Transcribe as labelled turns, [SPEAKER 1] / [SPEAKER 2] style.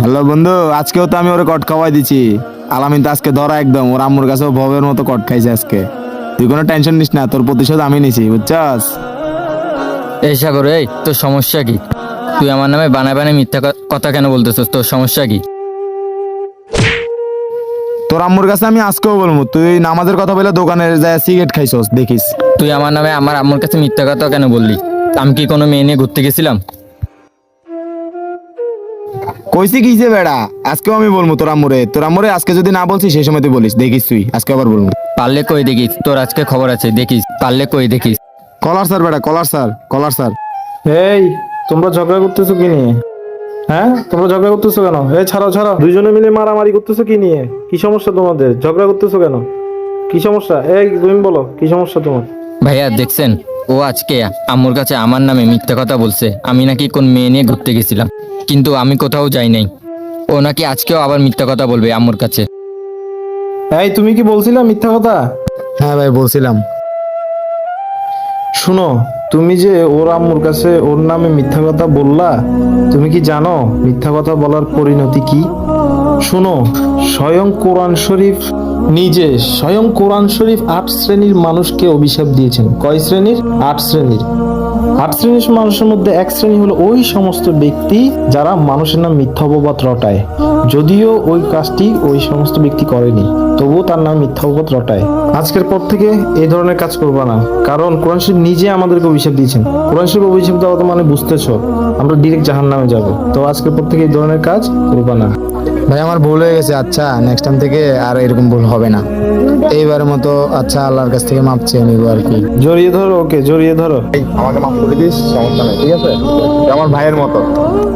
[SPEAKER 1] Hello বন্ধু, আজকেও তো আমি ওরে কট খাওয়াই দিছি। আলামিন তো আজকে ধরা একদম, ওর আম্মুর কাছেও ভবের মতো কট খাইছে আজকে। তুই কোনো টেনশন নিস না, তোর প্রতিশোধ আমি নিছি, বুঝছস?
[SPEAKER 2] এই সাগর, এই তোর সমস্যা কি? তুই আমার নামে বানায় বানায় মিথ্যা কথা কেন বলতেছিস? তোর সমস্যা কি?
[SPEAKER 1] তোর আম্মুর কাছে আমি আজকেও বলবো, তুই নামাজের কথা বলে দোকানে যায় সিগারেট খাইছস, দেখিস।
[SPEAKER 2] তুই আমার নামে আমার আম্মুর কাছে মিথ্যা কথা কেন বললি? আমি কি কোনো মেয়ে নিয়ে ঘুরতে গেছিলাম?
[SPEAKER 1] কইছি কিছে বেড়া, আজকেও আমি বলবো তোর আম্মুরে আজকে যদি না বলছিস সেই সময় তুই বলিস, দেখিস তুই আজকে আবার বলবো।
[SPEAKER 2] পারলে কই দেখিস, তোর আজকে খবর আছে, দেখিস। পারলে কই দেখিস।
[SPEAKER 1] কলার স্যার বেড়া, কলার স্যার।
[SPEAKER 3] এই, তোমরা ঝগড়া করতেছো কি নিয়ে? হ্যাঁ, তোমরা ঝগড়া করতেছো কেন? এই ছাড়ো ছাড়ো, দুইজনে মিলে মারামারি করতেছো কি নিয়ে? কি সমস্যা তোমাদের? ঝগড়া করতেছো কেন? কি সমস্যা? এই তুমি বলো, কি সমস্যা তোমার?
[SPEAKER 2] ভাইয়া দেখছেন, ও আজকে আম্মুর কাছে আমার নামে মিথ্যা কথা বলছে। আমি নাকি কোন মেয়ে নিয়ে ঘুরতে গেছিলাম, কিন্তু আমি কোথাও যাই নাই। ও নাকি আজকেও আবার মিথ্যা কথা বলবে আম্মুর কাছে।
[SPEAKER 3] এই, তুমি কি বলছিলা মিথ্যা কথা?
[SPEAKER 1] হ্যাঁ ভাই বলছিলাম।
[SPEAKER 3] শুনো, তুমি যে ওর আম্মুর কাছে ওর নামে মিথ্যা কথা বললা, তুমি কি জানো মিথ্যা কথা বলার পরিণতি কি? শুনো, স্বয়ং কোরআন শরীফ স্বয়ং কোরআন শরীফ ৮ শ্রেণীর মানুষকে অভিশাপ দিয়েছেন। কয় শ্রেণীর? ৮ শ্রেণীর। ৮ শ্রেণীর মানুষের মধ্যে এক শ্রেণী হলো ওই সমস্ত ব্যক্তি যারা মানুষের নাম মিথ্যা অপবাদ রটায়। যদিও ওই কাজটি ওই সমস্ত ব্যক্তি করেনি, তবুও তার নাম মিথ্যা অপবাদ রটায়। আজকের পর থেকে এই ধরনের কাজ করবা না, কারণ কোরআন শরীফ নিজে আমাদেরকে অভিশাপ দিয়েছেন। কোরআন শরীফ অভিশাপ দেওয়া তো মানে বুঝতেছো, আমরা ডিরেক্ট জাহান্নামে যাব। তো আজকের পর থেকে এই ধরনের কাজ করবা না।
[SPEAKER 1] ভাই আমার ভুল হয়ে গেছে, আচ্ছা নেক্সট টাইম থেকে আর এরকম ভুল হবে না। এইবারের মতো আচ্ছা আল্লাহর কাছ থেকে মাপ চেয়ে নিবো আর কি।
[SPEAKER 3] জড়িয়ে ধরো, ওকে জড়িয়ে ধরো।
[SPEAKER 1] আমাকে মাফ করে দিস, সমস্যা নেই, ঠিক আছে? তুই আমার ভাইয়ের মতো।